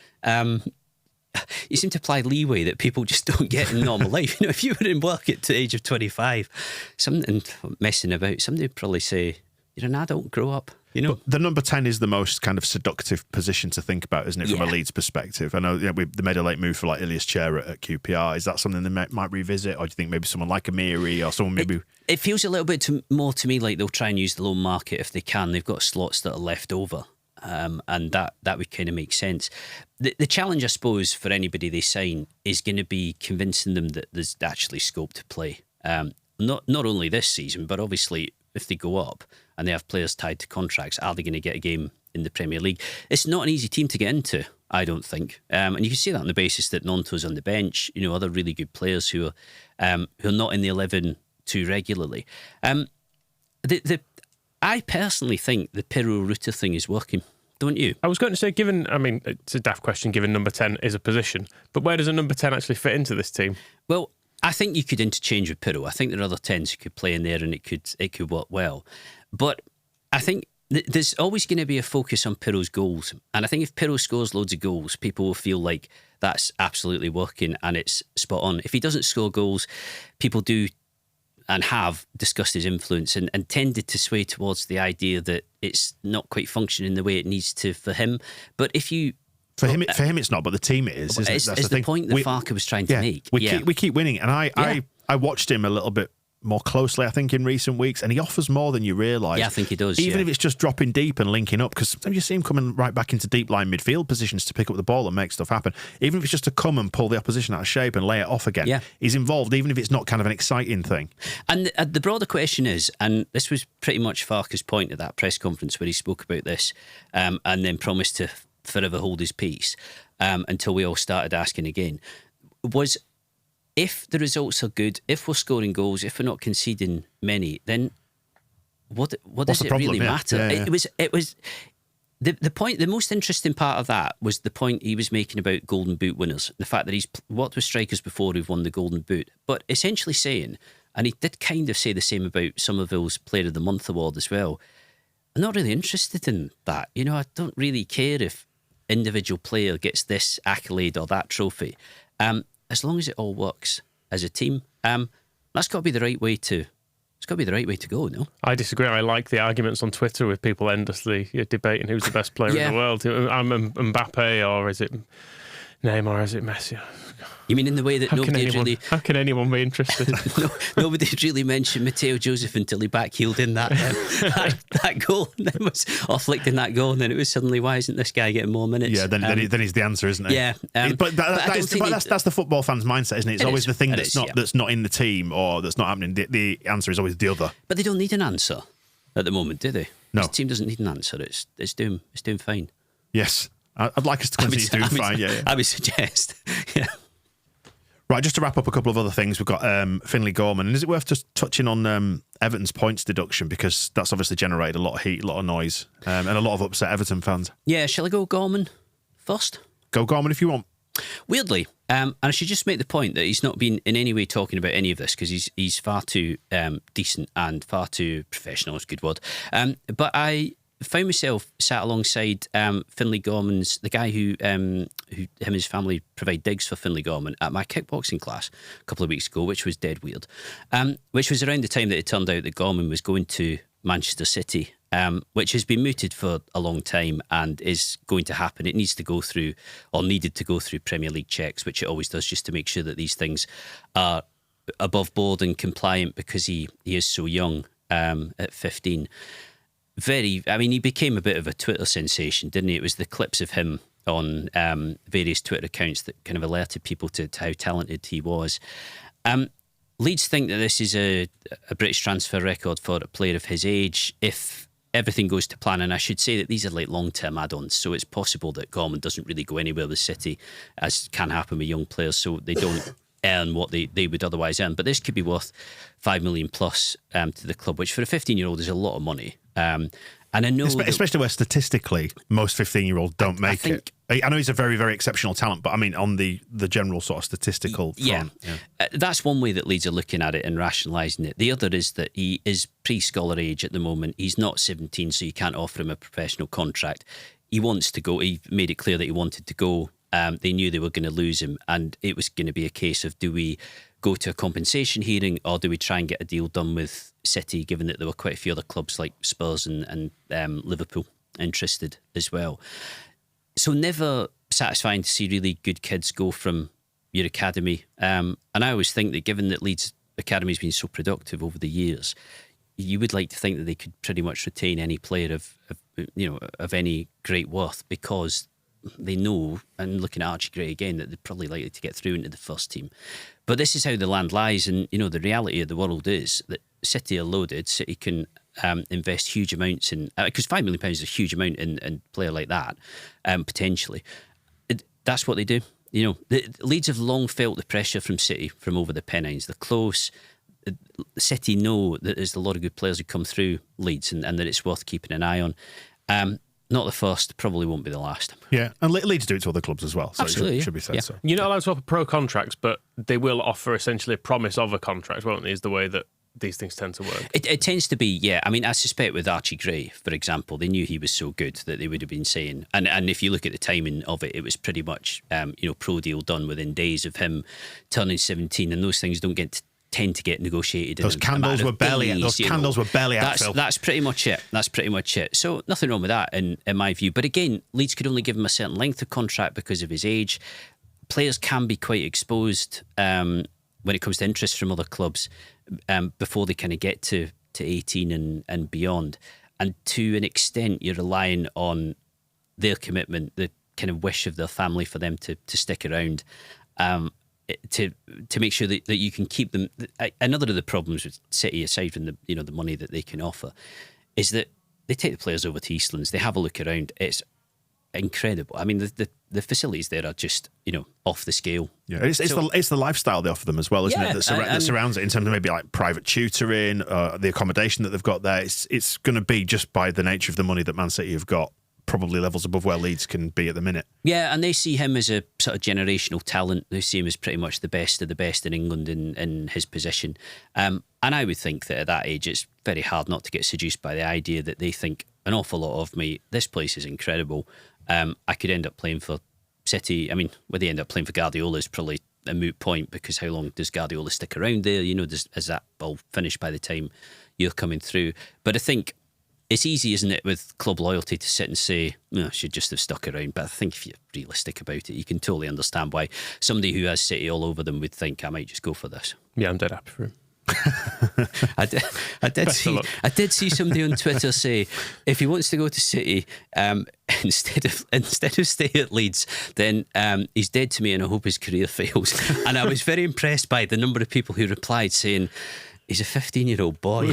[SPEAKER 4] leeway that people just don't get in normal life. If you were in work at the age of 25, something messing about, somebody would probably say, you're an adult, grow up.
[SPEAKER 2] But the number 10 is the most kind of seductive position to think about, isn't it, from a Leeds perspective? I know they made a late move for like Ilias Chair at QPR. Is that something they might revisit, or do you think maybe someone like Amiri or someone maybe? It
[SPEAKER 4] feels a little bit more to me like they'll try and use the loan market if they can. They've got slots that are left over. And that would kind of make sense. The challenge, I suppose, for anybody they sign is going to be convincing them that there's actually scope to play. Not only this season, but obviously if they go up and they have players tied to contracts, are they going to get a game in the Premier League? It's not an easy team to get into, I don't think. And you can see that on the basis that Gnonto's on the bench, other really good players who are not in the 11 too regularly. I personally think the Pirro Ruta thing is working, don't you?
[SPEAKER 3] I was going to say, it's a daft question, given number 10 is a position, but where does a number 10 actually fit into this team?
[SPEAKER 4] Well, I think you could interchange with Pirro. I think there are other 10s who could play in there and it could work well. But I think there's always going to be a focus on Pirro's goals. And I think if Pirro scores loads of goals, people will feel like that's absolutely working and it's spot on. If he doesn't score goals, people do and have discussed his influence and tended to sway towards the idea that it's not quite functioning the way it needs to for him. But if you...
[SPEAKER 2] For him, it's not, but the team it is.
[SPEAKER 4] It's the point that Farke was trying to make.
[SPEAKER 2] We keep winning. And I watched him a little bit more closely, I think, in recent weeks, and he offers more than you realise.
[SPEAKER 4] Yeah, I think he does.
[SPEAKER 2] Even if it's just dropping deep and linking up, because sometimes you see him coming right back into deep line midfield positions to pick up the ball and make stuff happen. Even if it's just to come and pull the opposition out of shape and lay it off again, he's involved, even if it's not kind of an exciting thing.
[SPEAKER 4] And the broader question is, and this was pretty much Farke's point at that press conference where he spoke about this, and then promised to forever hold his peace until we all started asking again, was if the results are good, if we're scoring goals, if we're not conceding many, then what does it really matter?
[SPEAKER 2] Yeah.
[SPEAKER 4] It was the point. The most interesting part of that was the point he was making about Golden Boot winners. The fact that he's worked with strikers before who've won the Golden Boot, but essentially saying, and he did kind of say the same about Somerville's Player of the Month award as well. I'm not really interested in that. I don't really care if individual player gets this accolade or that trophy. As long as it all works as a team, that's got to be the right way to. It's got to be the right way to go. No,
[SPEAKER 3] I disagree. I like the arguments on Twitter with people endlessly debating who's the best player in the world. I'm Mbappe, or is it Neymar, or is it Messi?
[SPEAKER 4] You mean in the way that
[SPEAKER 3] how can anyone be interested?
[SPEAKER 4] Nobody really mentioned Matteo Joseph until he backheeled in that goal, and then flicked in that goal, and then it was suddenly, why isn't this guy getting more minutes?
[SPEAKER 2] Yeah, then he's the answer, isn't he?
[SPEAKER 4] Yeah,
[SPEAKER 2] but that's the football fan's mindset, isn't it? It's always the thing that's not in the team or that's not happening. The answer is always the other.
[SPEAKER 4] But they don't need an answer at the moment, do they?
[SPEAKER 2] No,
[SPEAKER 4] this team doesn't need an answer. It's doing fine.
[SPEAKER 2] Yes, I'd like us to continue doing fine. Yeah,
[SPEAKER 4] I would suggest. Yeah.
[SPEAKER 2] Right, just to wrap up a couple of other things, we've got Finlay Gorman. And is it worth just touching on Everton's points deduction? Because that's obviously generated a lot of heat, a lot of noise, and a lot of upset Everton fans.
[SPEAKER 4] Yeah, shall I go Gorman first?
[SPEAKER 2] Go Gorman if you want.
[SPEAKER 4] Weirdly, and I should just make the point that he's not been in any way talking about any of this because he's far too decent and far too professional, is a good word. But I found myself sat alongside Finlay Gorman's, the guy who him and his family provide digs for Finlay Gorman at my kickboxing class a couple of weeks ago, which was dead weird. Which was around the time that it turned out that Gorman was going to Manchester City, which has been mooted for a long time and is going to happen. It needs to go through, or needed to go through, Premier League checks, which it always does, just to make sure that these things are above board and compliant, because he is so young at 15. He became a bit of a Twitter sensation, didn't he? It was the clips of him on various Twitter accounts that kind of alerted people to how talented he was. Leeds think that this is a British transfer record for a player of his age, if everything goes to plan. And I should say that these are like long-term add-ons, so it's possible that Gorman doesn't really go anywhere with City, as can happen with young players, so they don't earn what they would otherwise earn. But this could be worth $5 million plus to the club, which for a 15-year-old is a lot of money. And I know,
[SPEAKER 2] especially where statistically most 15-year-olds don't make it. I know he's a very, very exceptional talent, but I mean on the general sort of statistical front. Yeah.
[SPEAKER 4] That's one way that Leeds are looking at it and rationalising it. The other is that he is pre-scholar age at the moment. He's not 17, so you can't offer him a professional contract. He wants to go. He made it clear that he wanted to go. They knew they were going to lose him, and it was going to be a case of, do we go to a compensation hearing, or do we try and get a deal done with City, given that there were quite a few other clubs like Spurs and Liverpool interested as well. So never satisfying to see really good kids go from your academy. And I always think that, given that Leeds Academy has been so productive over the years, you would like to think that they could pretty much retain any player of any great worth, because they know, and looking at Archie Gray again, that they're probably likely to get through into the first team. But this is how the land lies, and the reality of the world is that City are loaded. City can invest huge amounts in, because £5 million is a huge amount in a player like that, potentially. That's what they do. The Leeds have long felt the pressure from City from over the Pennines. They're close. City know that there's a lot of good players who come through Leeds, and that it's worth keeping an eye on. Not the first, probably won't be the last.
[SPEAKER 2] Yeah, and Leeds do it to other clubs as well, so
[SPEAKER 4] absolutely,
[SPEAKER 2] it should be said.
[SPEAKER 3] Yeah.
[SPEAKER 2] So.
[SPEAKER 3] You're not allowed to offer pro contracts, but they will offer essentially a promise of a contract, won't they, is the way that these things tend to work.
[SPEAKER 4] It tends to be, yeah. I mean, I suspect with Archie Gray, for example, they knew he was so good that they would have been saying, and if you look at the timing of it, it was pretty much, pro deal done within days of him turning 17, and those things don't tend to get negotiated.
[SPEAKER 2] Those candles were barely out.
[SPEAKER 4] That's pretty much it. So nothing wrong with that in my view. But again, Leeds could only give him a certain length of contract because of his age. Players can be quite exposed when it comes to interest from other clubs. before they kind of get to 18 and beyond. And to an extent, you're relying on their commitment, the kind of wish of their family for them to stick around, to make sure that you can keep them. Another of the problems with City, aside from the money that they can offer, is that they take the players over to Eastlands. They have a look around. It's incredible. I mean, the facilities there are just off the scale.
[SPEAKER 2] Yeah, it's the lifestyle they offer them as well, isn't it? That surrounds it in terms of maybe like private tutoring, the accommodation that they've got there. It's going to be, just by the nature of the money that Man City have got, probably levels above where Leeds can be at the minute.
[SPEAKER 4] Yeah, and they see him as a sort of generational talent. They see him as pretty much the best of the best in England in his position. And I would think that at that age, it's very hard not to get seduced by the idea that they think an awful lot of me. This place is incredible. I could end up playing for City. I mean, whether they end up playing for Guardiola is probably a moot point, because how long does Guardiola stick around there? Is that all finished by the time you're coming through? But I think it's easy, isn't it, with club loyalty, to sit and say, I should just have stuck around. But I think if you're realistic about it, you can totally understand why somebody who has City all over them would think, I might just go for this.
[SPEAKER 3] Yeah, I'm dead happy for him.
[SPEAKER 4] I did see somebody on Twitter say, if he wants to go to City, instead of stay at Leeds, then he's dead to me and I hope his career fails. And I was very impressed by the number of people who replied saying, he's a 15-year-old boy.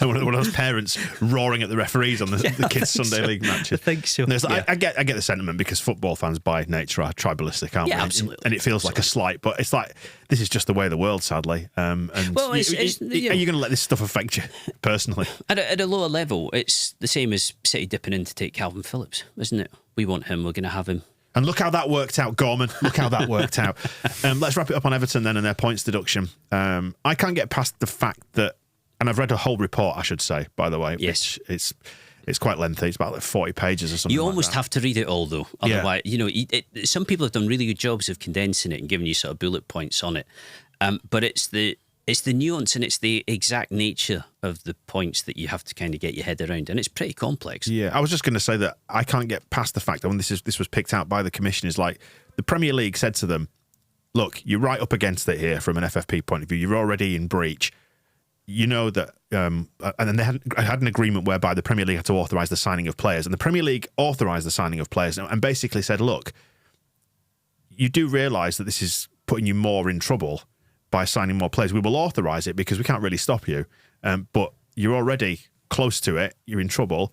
[SPEAKER 2] One of those parents roaring at the referees on the kids' Sunday league matches.
[SPEAKER 4] I think so.
[SPEAKER 2] I get the sentiment, because football fans by nature are tribalistic, aren't we?
[SPEAKER 4] Absolutely.
[SPEAKER 2] And it feels like a slight, but it's like, this is just the way of the world, sadly. And
[SPEAKER 4] well,
[SPEAKER 2] are you going to let this stuff affect you personally?
[SPEAKER 4] At a lower level, it's the same as City dipping in to take Calvin Phillips, isn't it? We want him, we're going to have him.
[SPEAKER 2] And look how that worked out, Gorman. Look how that worked out. Let's wrap it up on Everton then and their points deduction. I can't get past the fact that, and I've read a whole report, I should say, by the way.
[SPEAKER 4] Yes.
[SPEAKER 2] Which it's quite lengthy. It's about like 40 pages or something.
[SPEAKER 4] You almost
[SPEAKER 2] like
[SPEAKER 4] have to read it all, though. Otherwise, some people have done really good jobs of condensing it and giving you sort of bullet points on it. But it's the nuance and it's the exact nature of the points that you have to kind of get your head around, and it's pretty complex.
[SPEAKER 2] Yeah, I was just going to say that I can't get past the fact that when this was picked out by the commission, is like the Premier League said to them, look, you're right up against it here from an FFP point of view. You're already in breach. You know that, and then they had an agreement whereby the Premier League had to authorise the signing of players, and the Premier League authorised the signing of players and basically said, look, you do realise that this is putting you more in trouble by signing more players. We will authorise it because we can't really stop you, but you're already close to it. You're in trouble.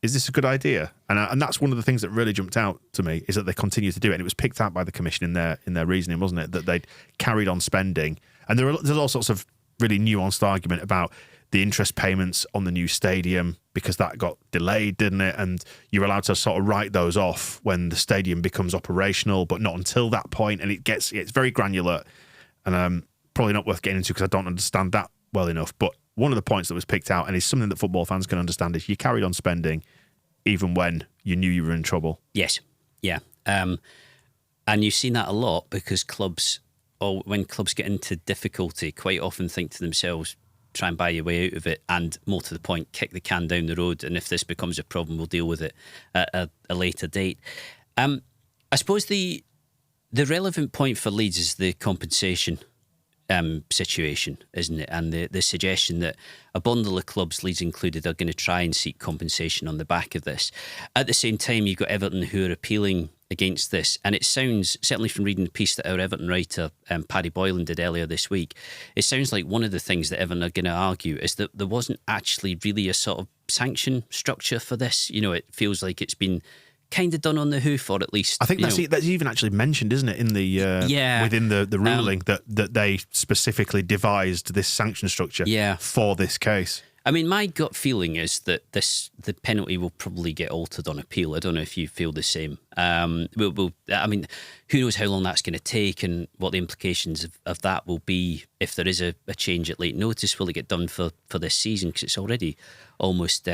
[SPEAKER 2] Is this a good idea? And that's one of the things that really jumped out to me, is that they continue to do it. And it was picked out by the commission in their reasoning, wasn't it? That they'd carried on spending. And there's all sorts of really nuanced argument about the interest payments on the new stadium, because that got delayed, didn't it? And you're allowed to sort of write those off when the stadium becomes operational, but not until that point. And it's very granular. And probably not worth getting into because I don't understand that well enough. But one of the points that was picked out, and is something that football fans can understand, is you carried on spending even when you knew you were in trouble.
[SPEAKER 4] Yes, yeah. And you've seen that a lot, because when clubs get into difficulty, quite often think to themselves, try and buy your way out of it, and more to the point, kick the can down the road. And if this becomes a problem, we'll deal with it at a later date. I suppose the relevant point for Leeds is the compensation situation, isn't it? And the suggestion that a bundle of clubs, Leeds included, are going to try and seek compensation on the back of this. At the same time, you've got Everton who are appealing against this. And it sounds, certainly from reading the piece that our Everton writer, Paddy Boylan, did earlier this week, it sounds like one of the things that Everton are going to argue is that there wasn't actually really a sort of sanction structure for this. It feels like it's been kind of done on the hoof, or at least
[SPEAKER 2] I think that's even actually mentioned, isn't it, in the within the ruling that they specifically devised this sanction structure for this case.
[SPEAKER 4] I mean, my gut feeling is that the penalty will probably get altered on appeal. I don't know if you feel the same. I mean, who knows how long that's going to take and what the implications of that will be if there is a change at late notice. Will it get done for this season? Because it's already almost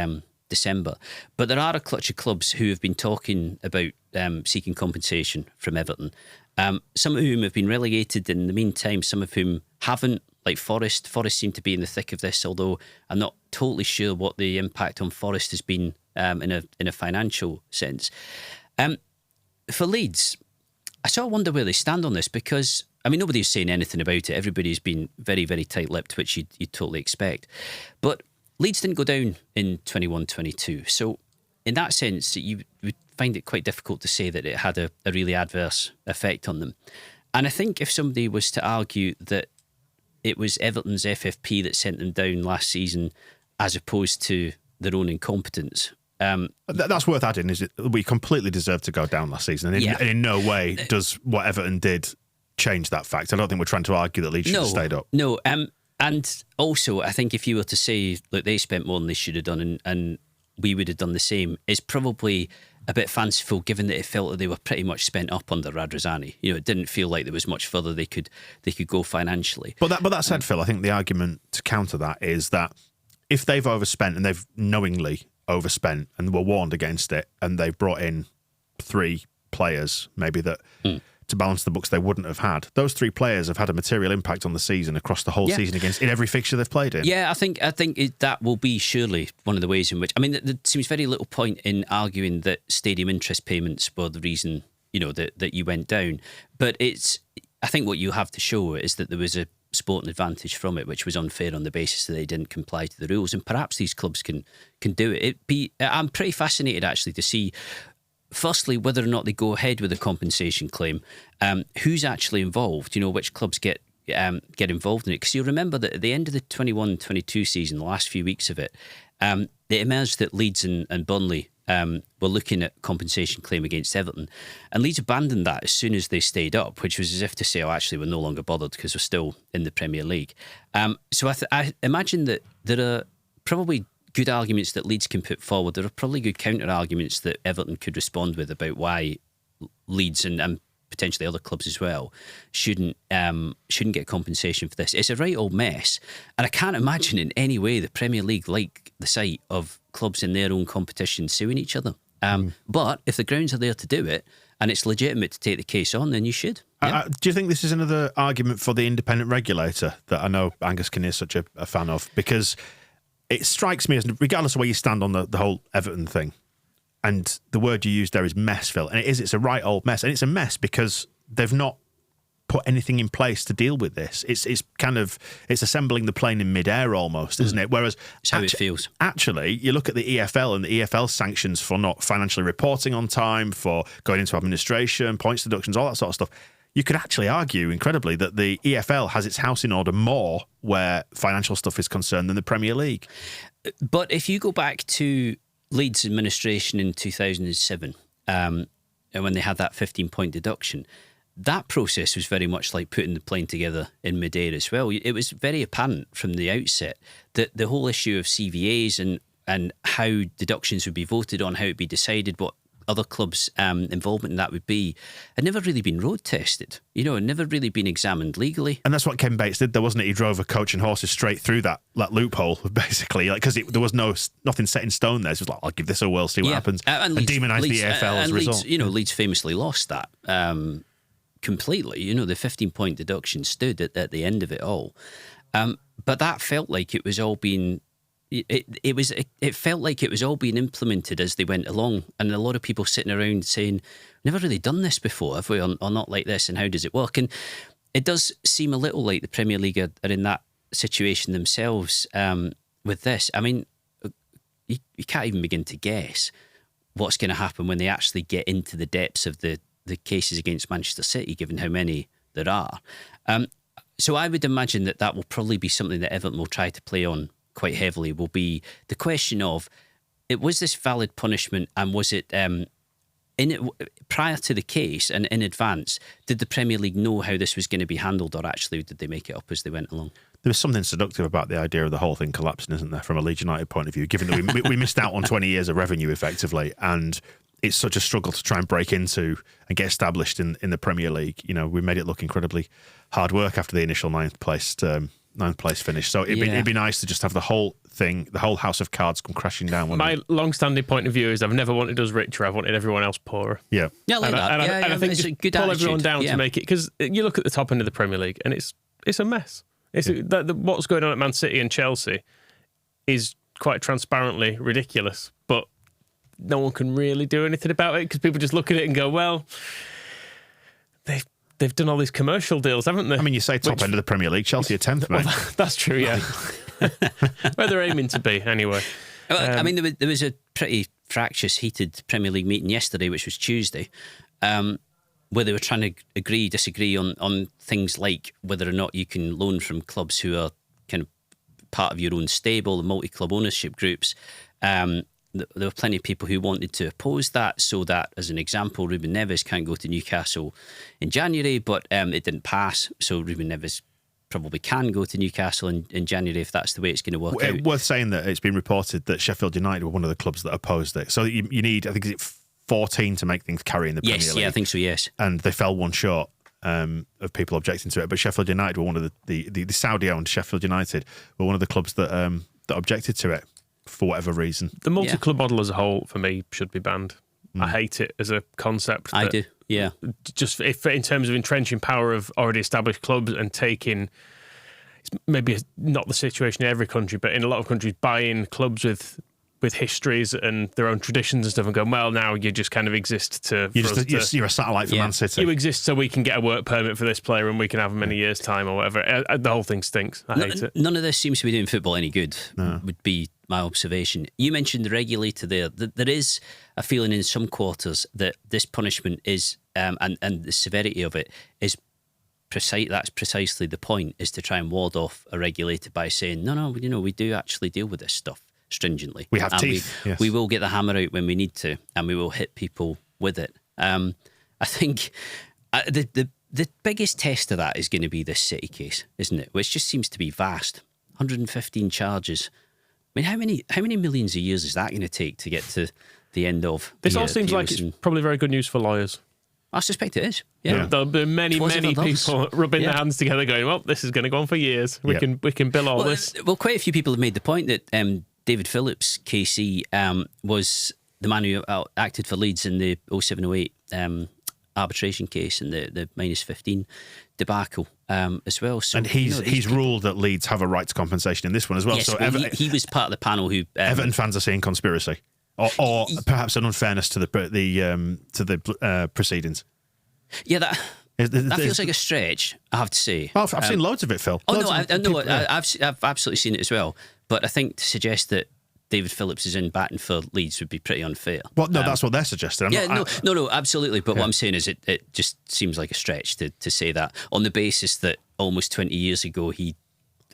[SPEAKER 4] December. But there are a clutch of clubs who have been talking about seeking compensation from Everton. Some of whom have been relegated in the meantime, some of whom haven't, like Forest. Forest seem to be in the thick of this, although I'm not totally sure what the impact on Forest has been in a financial sense. For Leeds, I sort of wonder where they stand on this, because I mean, nobody's saying anything about it. Everybody's been very, very tight-lipped, which you'd totally expect. But Leeds didn't go down in 21-22. So in that sense, you would find it quite difficult to say that it had a really adverse effect on them. And I think if somebody was to argue that it was Everton's FFP that sent them down last season as opposed to their own incompetence...
[SPEAKER 2] that's worth adding, is it? We completely deserved to go down last season, and in no way does what Everton did change that fact. I don't think we're trying to argue that Leeds should have stayed up.
[SPEAKER 4] No, and also I think if you were to say, look, they spent more than they should have done and we would have done the same, is probably a bit fanciful, given that it felt that they were pretty much spent up under Radrizzani. You know, it didn't feel like there was much further they could go financially. But
[SPEAKER 2] that said, Phil, I think the argument to counter that is that if they've overspent and they've knowingly overspent and were warned against it, and they've brought in 3 players maybe that to balance the books they wouldn't have had. Those 3 players have had a material impact on the season across the whole season in every fixture they've played in. Yeah, I think
[SPEAKER 4] that will be surely one of the ways in which, I mean, there seems very little point in arguing that stadium interest payments were the reason, you know, that you went down. But I think what you have to show is that there was a sporting advantage from it, which was unfair on the basis that they didn't comply to the rules, and perhaps these clubs can do it. I'm pretty fascinated actually to see, firstly, whether or not they go ahead with a compensation claim, who's actually involved, you know, which clubs get involved in it. Because you'll remember that at the end of the 21-22 season, the last few weeks of it, it emerged that Leeds and Burnley were looking at compensation claim against Everton, and Leeds abandoned that as soon as they stayed up, which was as if to say, oh, actually, we're no longer bothered because we're still in the Premier League. So I imagine that there are probably good arguments that Leeds can put forward. There are probably good counter arguments that Everton could respond with about why Leeds and potentially other clubs as well shouldn't get compensation for this. It's a right old mess, and I can't imagine in any way the Premier League like the sight of clubs in their own competition suing each other. But if the grounds are there to do it and it's legitimate to take the case on, then you should. Yeah.
[SPEAKER 2] Do you think this is another argument for the independent regulator that I know Angus Kinnear is such a fan of? Because it strikes me as, regardless of where you stand on the whole Everton thing, and the word you used there is mess, Phil, and it's a right old mess, and it's a mess because they've not put anything in place to deal with this. It's assembling the plane in midair almost, isn't it? Whereas
[SPEAKER 4] it's how it feels.
[SPEAKER 2] Actually, you look at the EFL and the EFL sanctions for not financially reporting on time, for going into administration, points deductions, all that sort of stuff. You could actually argue, incredibly, that the EFL has its house in order more where financial stuff is concerned than the Premier League.
[SPEAKER 4] But if you go back to Leeds administration in 2007, and when they had that 15-point deduction, that process was very much like putting the plane together in midair as well. It was very apparent from the outset that the whole issue of CVAs and how deductions would be voted on, how it would be decided, what other clubs' involvement in that would be, had never really been road tested, you know, and never really been examined legally.
[SPEAKER 2] And that's what Ken Bates did, though, wasn't it? He drove a coach and horses straight through that loophole, basically, because there was nothing set in stone there. So it was like, I'll give this a whirl, see what happens, and demonise the EFL as a result.
[SPEAKER 4] You know, Leeds famously lost that completely. You know, the 15-point deduction stood at the end of it all. But that felt like it was all being... It felt like it was all being implemented as they went along, and a lot of people sitting around saying, never really done this before, have we, or not like this, and how does it work? And it does seem a little like the Premier League are in that situation themselves with this. I mean, you can't even begin to guess what's going to happen when they actually get into the depths of the cases against Manchester City, given how many there are. So I would imagine that will probably be something that Everton will try to play on quite heavily, will be the question of, was this valid punishment, and was it prior to the case and in advance, did the Premier League know how this was going to be handled, or actually did they make it up as they went along?
[SPEAKER 2] There was something seductive about the idea of the whole thing collapsing, isn't there, from a Leeds United point of view, given that we missed out on 20 years of revenue effectively, and it's such a struggle to try and break into and get established in the Premier League. You know, we made it look incredibly hard work after the initial ninth place finish. So it'd be nice to just have the whole thing, the whole house of cards come crashing down.
[SPEAKER 3] My long-standing point of view is I've never wanted us richer. I've wanted everyone else poorer.
[SPEAKER 2] Yeah.
[SPEAKER 4] Yeah, like that.
[SPEAKER 3] And I think
[SPEAKER 4] it's
[SPEAKER 3] just
[SPEAKER 4] a good
[SPEAKER 3] pull
[SPEAKER 4] attitude.
[SPEAKER 3] everyone down to make it, because you look at the top end of the Premier League and it's a mess. What's going on at Man City and Chelsea is quite transparently ridiculous, but no one can really do anything about it because people just look at it and go, well, they've done all these commercial deals, haven't they?
[SPEAKER 2] I mean, you say top end of the Premier League, Chelsea are 10th, mate.
[SPEAKER 3] Well, that's true, yeah. Where they're aiming to be, anyway.
[SPEAKER 4] I mean, there was a pretty fractious, heated Premier League meeting yesterday, which was Tuesday, where they were trying to disagree on things like whether or not you can loan from clubs who are kind of part of your own stable, the multi-club ownership groups. There were plenty of people who wanted to oppose that, so that, as an example, Ruben Neves can't go to Newcastle in January, but it didn't pass, so Ruben Neves probably can go to Newcastle in January if that's the way it's going to work out.
[SPEAKER 2] Worth saying that it's been reported that Sheffield United were one of the clubs that opposed it. So you need, I think, is it 14 to make things carry in the Premier League?
[SPEAKER 4] Yes, yeah, I think so, yes.
[SPEAKER 2] And they fell one short of people objecting to it. But Sheffield United were one of the Saudi-owned Sheffield United were one of the clubs that objected to it for whatever reason.
[SPEAKER 3] The multi-club model as a whole, for me, should be banned. I hate it as a concept.
[SPEAKER 4] I do, yeah.
[SPEAKER 3] Just if in terms of entrenching power of already established clubs and taking, it's maybe not the situation in every country, but in a lot of countries, buying clubs with histories and their own traditions and stuff, and going, well, now you just kind of exist
[SPEAKER 2] you're a satellite for Man City.
[SPEAKER 3] You exist so we can get a work permit for this player and we can have him in a year's time or whatever. The whole thing stinks. I hate it.
[SPEAKER 4] None of this seems to be doing football any good, would be my observation. You mentioned the regulator there. There is a feeling in some quarters that this punishment is, and the severity of it is precise. That's precisely the point, is to try and ward off a regulator by saying, no, we do actually deal with this stuff stringently.
[SPEAKER 2] We have teeth. Yes.
[SPEAKER 4] We will get the hammer out when we need to, and we will hit people with it. I think the biggest test of that is going to be this City case, isn't it? Which just seems to be vast. 115 charges. I mean, how many millions of years is that going to take to get to the end of?
[SPEAKER 3] This all seems like it's probably very good news for lawyers.
[SPEAKER 4] I suspect it is. Yeah.
[SPEAKER 3] There'll be many people rubbing their hands together, going, "Well, this is going to go on for years. We can bill all this."
[SPEAKER 4] Well, quite a few people have made the point that David Phillips, KC, was the man who acted for Leeds in the 07-08 arbitration case and the -15 debacle as well. So,
[SPEAKER 2] and he's ruled that Leeds have a right to compensation in this one as well.
[SPEAKER 4] Yes,
[SPEAKER 2] so
[SPEAKER 4] he was part of the panel who
[SPEAKER 2] Everton fans are seeing conspiracy, or perhaps an unfairness to the proceedings.
[SPEAKER 4] Yeah, that feels like a stretch, I have to say.
[SPEAKER 2] Well, I've seen loads of it, Phil.
[SPEAKER 4] I've absolutely seen it as well. But I think to suggest that David Phillips is in batting for Leeds would be pretty unfair.
[SPEAKER 2] Well, no, that's what they're suggesting.
[SPEAKER 4] No, absolutely. But what I'm saying is it just seems like a stretch to say that on the basis that almost 20 years ago he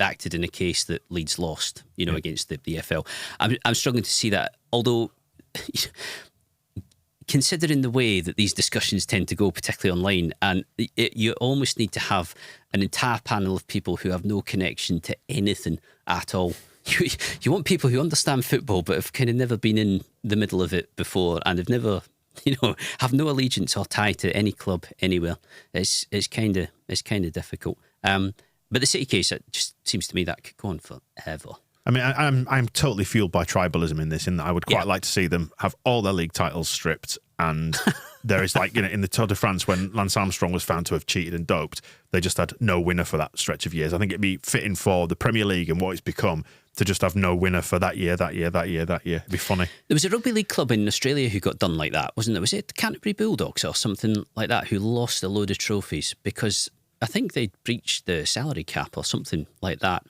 [SPEAKER 4] acted in a case that Leeds lost, against the EFL. I'm struggling to see that, although considering the way that these discussions tend to go, particularly online, and you almost need to have an entire panel of people who have no connection to anything at all. You want people who understand football but have kind of never been in the middle of it before and have never, have no allegiance or tie to any club anywhere. It's kind of difficult. But the City case, it just seems to me that could go on forever. I
[SPEAKER 2] mean, I'm totally fueled by tribalism in this, in that I would quite like to see them have all their league titles stripped. And there is in the Tour de France, when Lance Armstrong was found to have cheated and doped, they just had no winner for that stretch of years. I think it'd be fitting for the Premier League and what it's become to just have no winner for that year. It'd be funny.
[SPEAKER 4] There was a rugby league club in Australia who got done like that, wasn't there? Was it the Canterbury Bulldogs or something like that, who lost a load of trophies because I think they'd breached the salary cap or something like that.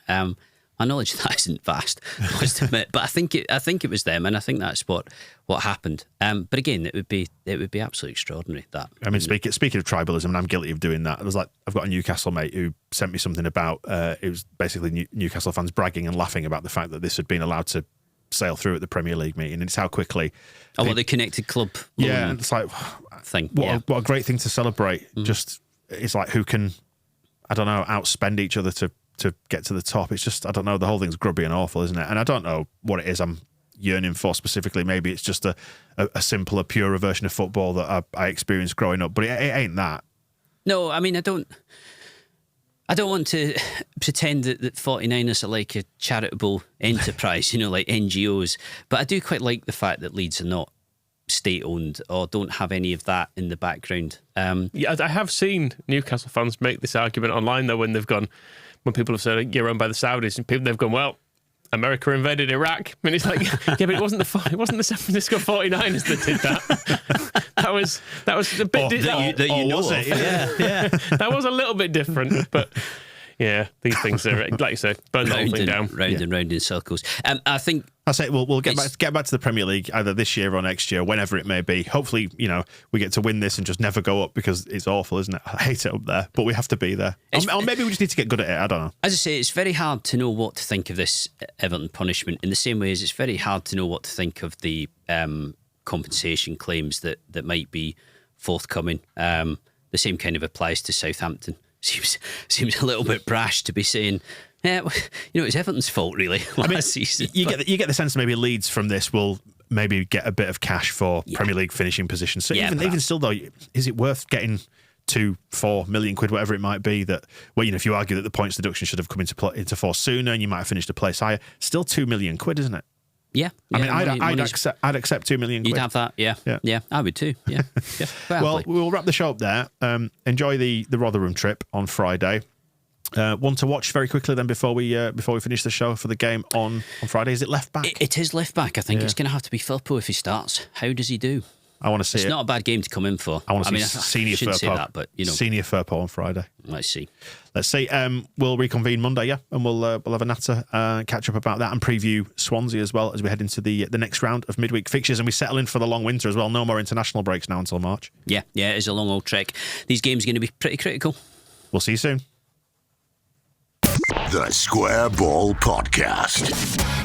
[SPEAKER 4] My knowledge of that isn't vast, I must admit, but I think it was them, and I think that's what happened. But again, it would be absolutely extraordinary. That,
[SPEAKER 2] I mean, speaking of tribalism, and I'm guilty of doing that. It was like, I've got a Newcastle mate who sent me something about it was basically Newcastle fans bragging and laughing about the fact that this had been allowed to sail through at the Premier League meeting, and it's how quickly.
[SPEAKER 4] The connected club.
[SPEAKER 2] Yeah, and it's like
[SPEAKER 4] thing.
[SPEAKER 2] What a great thing to celebrate. Just it's like who can, I don't know, outspend each other to get to the top. It's just, I don't know, the whole thing's grubby and awful, isn't it? And I don't know what it is I'm yearning for specifically. Maybe it's just a simpler, purer version of football that I experienced growing up, but it ain't that.
[SPEAKER 4] No, I mean, I don't want to pretend that 49ers are like a charitable enterprise, like NGOs, but I do quite like the fact that Leeds are not state-owned or don't have any of that in the background.
[SPEAKER 3] Yeah, I have seen Newcastle fans make this argument online, though, when people have said you're owned by the Saudis, and they've gone, well, America invaded Iraq. And it's like, yeah, but it wasn't the San Francisco 49ers that did that. that was a bit
[SPEAKER 2] Yeah.
[SPEAKER 3] That was a little bit different, but yeah, these things are, like you say, burn the whole thing down.
[SPEAKER 4] Round and round in circles. I think
[SPEAKER 2] I say we'll get back to the Premier League either this year or next year, whenever it may be. Hopefully, we get to win this and just never go up, because it's awful, isn't it? I hate it up there, but we have to be there. Or maybe we just need to get good at it. I don't know.
[SPEAKER 4] As I say, it's very hard to know what to think of this Everton punishment, in the same way as it's very hard to know what to think of the compensation claims that might be forthcoming. The same kind of applies to Southampton. Seems a little bit brash to be saying, yeah, it's Everton's fault really. Last season,
[SPEAKER 2] you get the sense that maybe Leeds from this will maybe get a bit of cash for Premier League finishing positions. So even still though, is it worth getting 2-4 million quid, whatever it might be? That if you argue that the points deduction should have come into force sooner and you might have finished a place higher, still 2 million quid, isn't it?
[SPEAKER 4] Yeah,
[SPEAKER 2] I mean, I'd accept 2 million quid.
[SPEAKER 4] You'd have that, yeah, I would too. Yeah,
[SPEAKER 2] Well, we'll wrap the show up there. Enjoy the Rotherham trip on Friday. One to watch very quickly then before we finish the show for the game on Friday. Is it left back?
[SPEAKER 4] It is left back. I think it's going to have to be Filippo if he starts. How does he do?
[SPEAKER 2] I want to see
[SPEAKER 4] it's not a bad game to come in for.
[SPEAKER 2] I want to see senior Firpo. Senior Firpo on Friday.
[SPEAKER 4] Let's see.
[SPEAKER 2] We'll reconvene Monday, and we'll have a natter catch up about that and preview Swansea as well as we head into the next round of midweek fixtures, and we settle in for the long winter as well. No more international breaks now until March.
[SPEAKER 4] Yeah, it is a long old trek. These games are going to be pretty critical.
[SPEAKER 2] We'll see you soon.
[SPEAKER 1] The Square Ball Podcast.